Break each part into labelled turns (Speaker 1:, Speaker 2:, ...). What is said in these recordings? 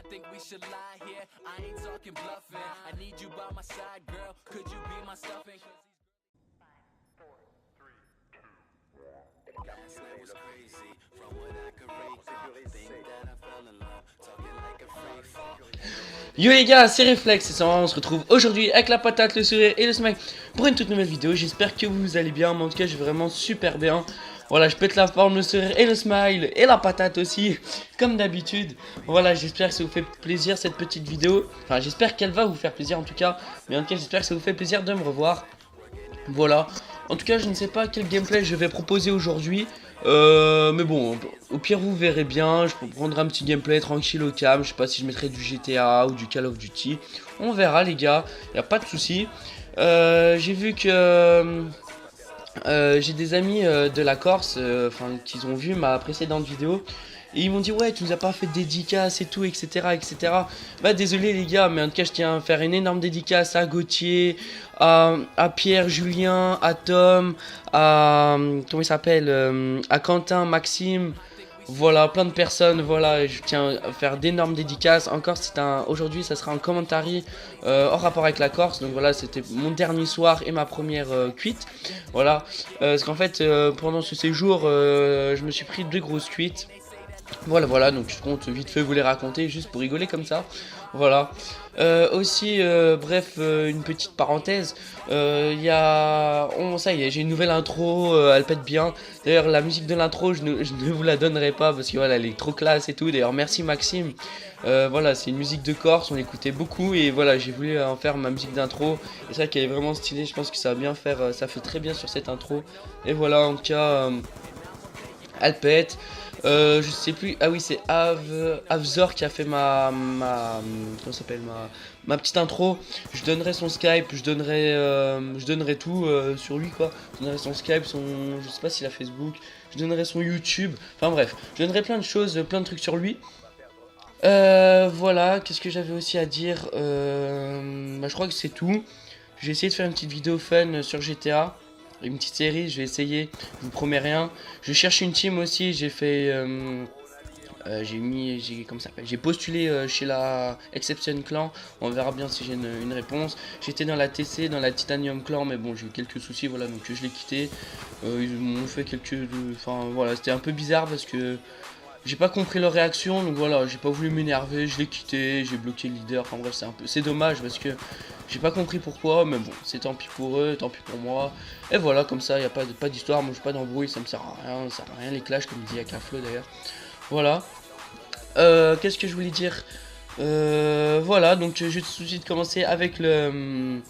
Speaker 1: think we should lie here. I ain't talking bluffing. I need you by my side, girl. Could you be my stuffing? Last night was crazy. From what I could recall, think that I fell in love, talking like a free fall.
Speaker 2: Yo les gars, c'est Reflex et ça on se retrouve aujourd'hui avec la patate, le sourire et le smile pour une toute nouvelle vidéo. J'espère que vous allez bien, mais en tout cas je vais vraiment super bien. Voilà, je pète la forme, le sourire et le smile et la patate aussi, comme d'habitude. Voilà, j'espère que ça vous fait plaisir cette petite vidéo. Enfin, j'espère qu'elle va vous faire plaisir en tout cas. Mais en tout cas, j'espère que ça vous fait plaisir de me revoir. Voilà. En tout cas, je ne sais pas quel gameplay je vais proposer aujourd'hui. Mais bon, au pire vous verrez bien. Je prendrai un petit gameplay tranquille au calme. Je sais pas si je mettrai du GTA ou du Call of Duty. On verra les gars, y a pas de souci. J'ai vu que j'ai des amis de la Corse, qui ont vu ma précédente vidéo. Et ils m'ont dit ouais tu nous as pas fait de dédicace et tout etc etc. Bah désolé les gars, mais en tout cas je tiens à faire une énorme dédicace à Gauthier, à Pierre, Julien, à Tom, à comment il s'appelle, à Quentin, Maxime. Voilà, plein de personnes, voilà, je tiens à faire d'énormes dédicaces. Encore, aujourd'hui, ça sera un commentary hors rapport avec la Corse. Donc voilà, c'était mon dernier soir et ma première cuite. Voilà, parce qu'en fait, pendant ce séjour, je me suis pris 2 grosses cuites. Voilà, donc je compte vite fait vous les raconter juste pour rigoler comme ça. Voilà. Aussi, bref, une petite parenthèse. Ça y est, j'ai une nouvelle intro, elle pète bien. D'ailleurs, la musique de l'intro, je ne vous la donnerai pas parce que voilà, elle est trop classe et tout. D'ailleurs, merci Maxime. Voilà, c'est une musique de Corse, on l'écoutait beaucoup et voilà, j'ai voulu en faire ma musique d'intro. Et c'est vrai qu'elle est vraiment stylée, je pense que ça va bien faire, ça fait très bien sur cette intro. Et voilà, en tout cas, elle pète. Je sais plus, ah oui c'est Avzor qui a fait comment s'appelle ma petite intro. Je donnerai son Skype, je donnerai tout sur lui quoi. Je donnerai son Skype, je sais pas s'il a Facebook, je donnerai son YouTube, enfin bref, je donnerai plein de choses, plein de trucs sur lui. Voilà, qu'est-ce que j'avais aussi à dire, je crois que c'est tout. J'ai essayé de faire une petite vidéo fun sur GTA. Une petite série, je vais essayer, je vous promets rien. Je cherche une team aussi, j'ai fait j'ai postulé chez la Exception Clan. On verra bien si j'ai une réponse. J'étais dans la TC, dans la Titanium Clan, mais bon j'ai eu quelques soucis, voilà, donc je l'ai quitté. Ils m'ont fait voilà, c'était un peu bizarre parce que j'ai pas compris leur réaction, donc voilà, j'ai pas voulu m'énerver, je l'ai quitté, j'ai bloqué le leader, enfin bref, c'est dommage parce que j'ai pas compris pourquoi, mais bon, c'est tant pis pour eux, tant pis pour moi. Et voilà, comme ça, y a pas d'histoire, moi j'ai pas d'embrouille, ça me sert à rien, ça sert à rien les clashs comme dit Akaflo d'ailleurs. Voilà. Qu'est-ce que je voulais dire? Voilà, donc je vais tout de suite commencer avec le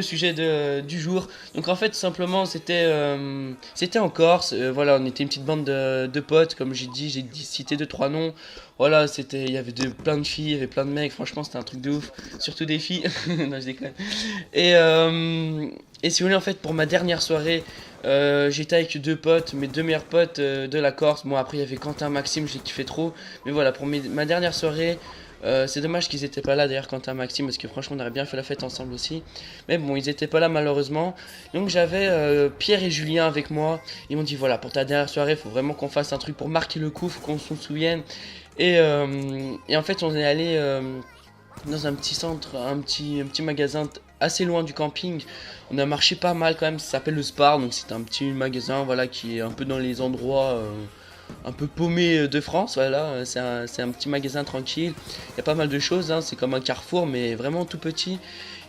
Speaker 2: sujet du jour. Donc en fait, tout simplement, c'était en Corse. Voilà, on était une petite bande de potes, comme j'ai cité 2-3 noms. Voilà, il y avait plein de filles, il y avait plein de mecs. Franchement, c'était un truc de ouf, surtout des filles. Non, je déconne. Et si vous voulez, en fait, pour ma dernière soirée, j'étais avec 2 potes, mes 2 meilleurs potes de la Corse. Bon, après, il y avait Quentin, Maxime, j'ai kiffé trop. Mais voilà, pour ma dernière soirée. C'est dommage qu'ils étaient pas là d'ailleurs Quentin et Maxime parce que franchement on aurait bien fait la fête ensemble aussi. Mais bon ils étaient pas là malheureusement. Donc j'avais Pierre et Julien avec moi. Ils m'ont dit voilà pour ta dernière soirée faut vraiment qu'on fasse un truc pour marquer le coup, faut qu'on s'en souvienne. Et en fait on est allé dans un petit centre, un petit magasin assez loin du camping. On a marché pas mal quand même, ça s'appelle le Spar. Donc c'est un petit magasin voilà qui est un peu dans les endroits un peu paumé de France, voilà, c'est un petit magasin tranquille, il y a pas mal de choses, hein. C'est comme un Carrefour mais vraiment tout petit.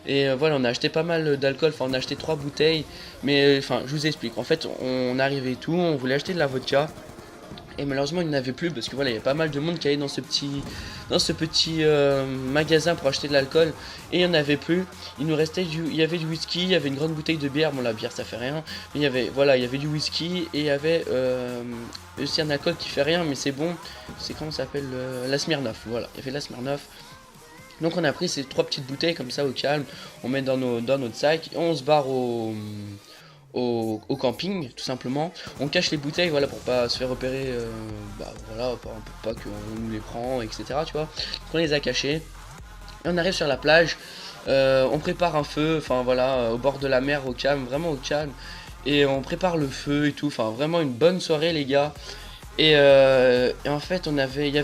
Speaker 2: Et voilà, on a acheté pas mal d'alcool, enfin on a acheté 3 bouteilles, mais enfin je vous explique, en fait on arrivait et tout, on voulait acheter de la vodka. Et malheureusement il n'y en avait plus parce que voilà il y a pas mal de monde qui allait dans ce petit magasin pour acheter de l'alcool. Et il n'y en avait plus. Il nous restait il y avait du whisky, il y avait une grande bouteille de bière. Bon la bière ça fait rien. Mais il y avait du whisky et il y avait aussi un alcool qui fait rien mais c'est bon. C'est comment ça s'appelle, la Smirnoff. Voilà, il y avait la Smirnoff. Donc on a pris ces 3 petites bouteilles comme ça au calme. On met dans notre sac et on se barre au camping tout simplement. On cache les bouteilles voilà pour pas se faire repérer, voilà pour pas qu'on nous les prend etc tu vois. Donc on les a cachés et on arrive sur la plage, on prépare un feu, enfin voilà, au bord de la mer au calme, vraiment au calme, et on prépare le feu et tout, enfin vraiment une bonne soirée les gars. Et en fait, il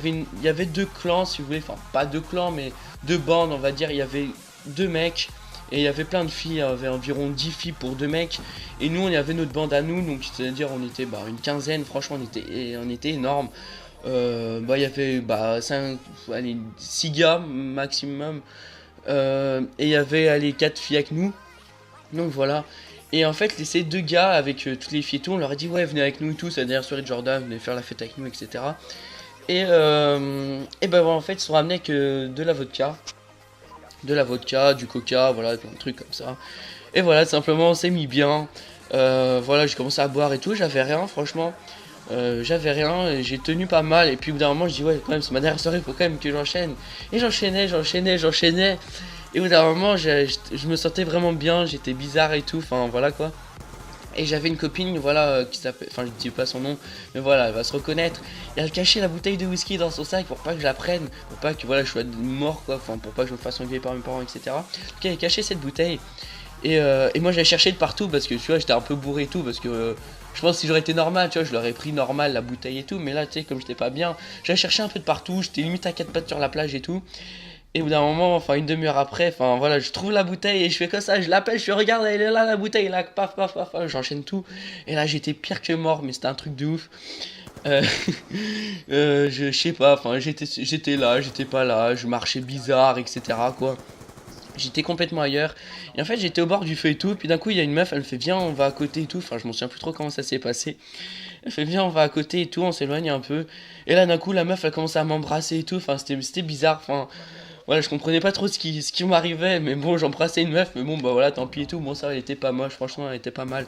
Speaker 2: y avait deux clans, si vous voulez, enfin pas deux clans, mais deux bandes, on va dire. Il y avait deux mecs et il y avait plein de filles. Il y avait environ 10 filles pour deux mecs. Et nous, on avait notre bande à nous, donc c'est-à-dire on était une quinzaine. Franchement, on était énorme. Il y avait 6 gars maximum. Et il y avait allez, 4 filles avec nous. Donc voilà. Et en fait, ces deux gars avec toutes les filles et tout, on leur a dit ouais, venez avec nous et tout, c'est la dernière soirée de Jordan, venez faire la fête avec nous, etc. Et ben voilà, en fait, ils sont ramenés avec de la vodka, du coca, voilà, plein de trucs comme ça. Et voilà, simplement, on s'est mis bien. Voilà, j'ai commencé à boire et tout, j'avais rien, franchement. J'avais rien, et j'ai tenu pas mal. Et puis au bout d'un moment, je dis ouais, quand même, c'est ma dernière soirée, faut quand même que j'enchaîne. Et j'enchaînais. Et au bout d'un moment, je me sentais vraiment bien, j'étais bizarre et tout, enfin voilà quoi. Et j'avais une copine, voilà, qui s'appelle, enfin je dis pas son nom, mais voilà, elle va se reconnaître. Et elle cachait la bouteille de whisky dans son sac pour pas que je la prenne, pour pas que voilà, je sois mort quoi, enfin pour pas que je me fasse engueuler par mes parents, etc. Donc elle cachait cette bouteille. Et moi j'allais chercher de partout parce que tu vois, j'étais un peu bourré et tout, parce que je pense que si j'aurais été normal, tu vois, je l'aurais pris normal la bouteille et tout, mais là tu sais, comme j'étais pas bien, j'allais chercher un peu de partout, j'étais limite à 4 pattes sur la plage et tout. Et au bout d'un moment, enfin une demi-heure après, enfin voilà, je trouve la bouteille et je fais comme ça, je l'appelle, je regarde, elle est là la bouteille, là, paf, paf, paf, paf, j'enchaîne tout. Et là j'étais pire que mort, mais c'était un truc de ouf. Euh, je sais pas, enfin j'étais là, j'étais pas là, je marchais bizarre, etc. quoi. J'étais complètement ailleurs. Et en fait, j'étais au bord du feu et tout. Puis d'un coup, il y a une meuf, elle me fait viens, on va à côté et tout. Enfin, je m'en souviens plus trop comment ça s'est passé. Elle fait viens, on va à côté et tout, on s'éloigne un peu. Et là, d'un coup, la meuf, elle commence à m'embrasser et tout. Enfin, c'était bizarre. Enfin, voilà, je comprenais pas trop ce qui m'arrivait. Mais bon, j'embrassais une meuf. Mais bon, bah voilà, tant pis et tout. Bon, ça, elle était pas moche. Franchement, elle était pas mal.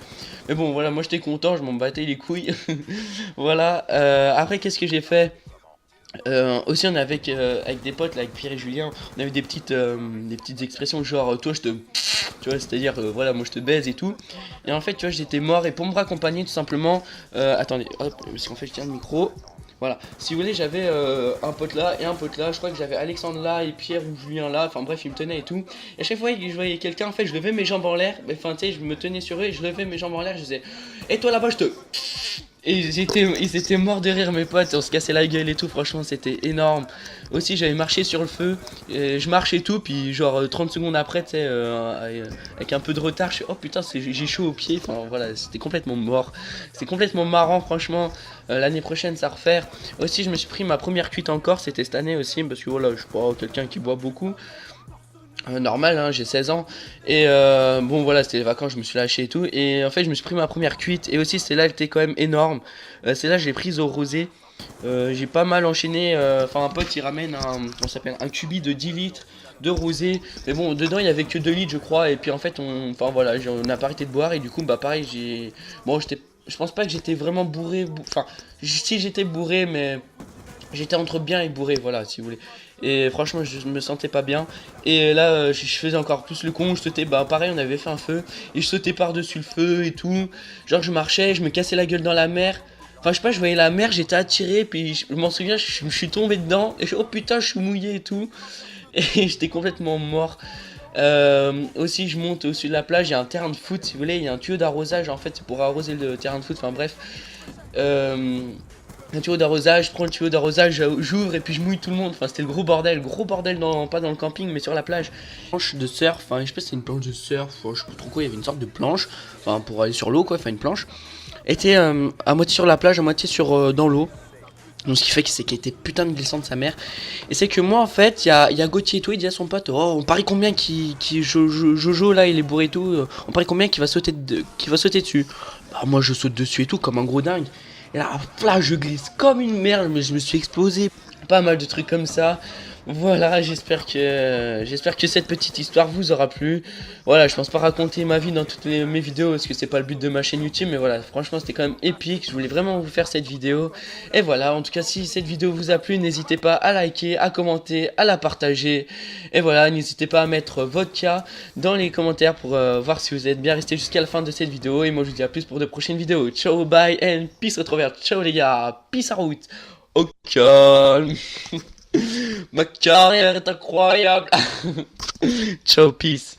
Speaker 2: Mais bon, voilà, moi, j'étais content. Je m'en battais les couilles. Voilà. Après, qu'est-ce que j'ai fait? Aussi on est avec des potes là, avec Pierre et Julien, on avait des petites expressions genre toi je te, tu vois, c'est à dire voilà, moi je te baise et tout. Et en fait tu vois, j'étais mort et pour me raccompagner tout simplement, attendez hop, parce qu'en fait je tiens le micro. Voilà, si vous voulez, j'avais un pote là et un pote là. Je crois que j'avais Alexandre là et Pierre ou Julien là. Enfin bref, ils me tenaient et tout. Et à chaque fois que je voyais quelqu'un, en fait, je levais mes jambes en l'air. Enfin, tu sais, je me tenais sur eux et je levais mes jambes en l'air. Je disais, et toi là-bas, je te. Et ils étaient morts de rire, mes potes. On se cassait la gueule et tout. Franchement, c'était énorme. Aussi, j'avais marché sur le feu. Et je marche et tout. Puis, genre, 30 secondes après, tu sais, avec un peu de retard, je suis oh putain, j'ai chaud aux pieds. Enfin, voilà, c'était complètement mort. C'était complètement marrant, franchement. L'année prochaine, ça refaire. Aussi, je me suis pris ma première cuite encore. C'était cette année aussi. Parce que voilà, je suis pas quelqu'un qui boit beaucoup. Normal, hein, j'ai 16 ans. Et bon, voilà, c'était les vacances, je me suis lâché et tout. Et en fait, je me suis pris ma première cuite. Et aussi, celle-là, elle était quand même énorme. Celle-là, je l'ai prise au rosé. J'ai pas mal enchaîné. Enfin, un pote, il ramène un cubi de 10 litres de rosé. Mais bon, dedans, il y avait que 2 litres, je crois. Et puis, en fait, enfin, voilà, on a pas arrêté de boire. Et du coup, bah, pareil, bon, je pense pas que j'étais vraiment bourré. Enfin, si j'étais bourré, mais j'étais entre bien et bourré, voilà, si vous voulez. Et franchement, je me sentais pas bien. Et là, je faisais encore plus le con. Je sautais, bah pareil, on avait fait un feu. Et je sautais par-dessus le feu et tout. Genre, je marchais, je me cassais la gueule dans la mer. Enfin, je sais pas, je voyais la mer, j'étais attiré. Puis je m'en souviens, je me suis tombé dedans. Et oh putain, je suis mouillé et tout. Et j'étais complètement mort. Aussi, je monte au-dessus de la plage. Il y a un terrain de foot, si vous voulez. Il y a un tuyau d'arrosage. En fait, c'est pour arroser le terrain de foot. Enfin, bref. Un tuyau d'arrosage, je prends le tuyau d'arrosage, j'ouvre et puis je mouille tout le monde. Enfin, c'était le gros bordel pas dans le camping, mais sur la plage. Planche de surf, enfin, je sais pas si c'est une planche de surf, je sais pas trop quoi, il y avait une sorte de planche, enfin, pour aller sur l'eau, quoi, enfin, une planche. Était à moitié sur la plage, à moitié dans l'eau. Donc, ce qui fait que c'est qu'elle était putain de glissante de sa mère. Et c'est que moi, en fait, il y a Gauthier et tout, il dit à son pote, oh, on parie combien Jojo là, il est bourré et tout, on parie combien qui va sauter dessus. Bah, moi, je saute dessus et tout, comme un gros dingue. Et là, je glisse comme une merde, mais je me suis explosé. Pas mal de trucs comme ça. Voilà, j'espère que cette petite histoire vous aura plu. Voilà, je pense pas raconter ma vie dans toutes mes vidéos parce que c'est pas le but de ma chaîne YouTube, mais voilà, franchement c'était quand même épique. Je voulais vraiment vous faire cette vidéo. Et voilà, en tout cas, si cette vidéo vous a plu, n'hésitez pas à liker, à commenter, à la partager. Et voilà, n'hésitez pas à mettre votre cas dans les commentaires pour voir si vous êtes bien resté jusqu'à la fin de cette vidéo. Et moi je vous dis à plus pour de prochaines vidéos. Ciao, bye and peace retrovert. Ciao les gars, peace out. Au calme. Ma carrière est incroyable. Ciao, peace.